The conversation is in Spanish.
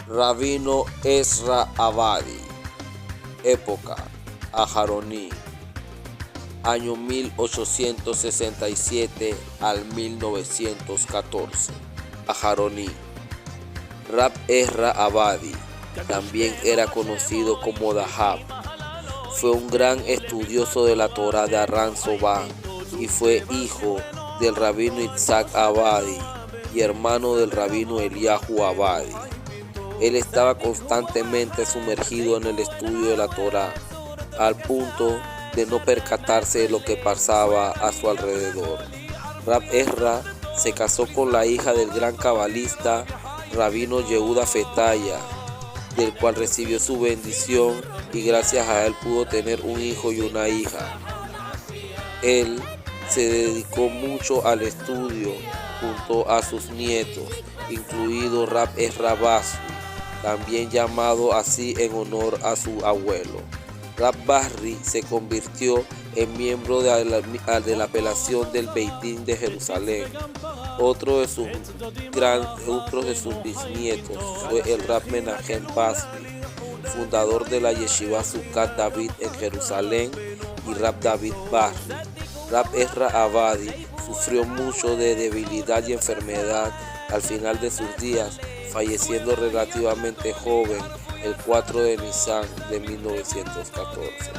Rabino Ezra Abadi. Época: Aharoní, año 1867 al 1914. Aharoní. Rab Ezra Abadi, también era conocido como Dahab, fue un gran estudioso de la Torá de Aran Sobán y fue hijo del rabino Isaac Abadi y hermano del rabino Eliyahu Abadi. Él estaba constantemente sumergido en el estudio de la Torá, al punto de no percatarse de lo que pasaba a su alrededor. Rab Ezra se casó con la hija del gran cabalista rabino Yehuda Fetaya, del cual recibió su bendición y gracias a él pudo tener un hijo y una hija. Él se dedicó mucho al estudio junto a sus nietos, incluido Rab Ezra Basri, también llamado así en honor a su abuelo. Rab Basri se convirtió en miembro de la apelación del Beit Din de Jerusalén. Otro de sus bisnietos fue el Rab Menahem Basri, fundador de la Yeshiva Sucat David en Jerusalén, y Rab David Basri. Rab Ezra Abadi sufrió mucho de debilidad y enfermedad al final de sus días, falleciendo relativamente joven el 4 de Nisan de 1914.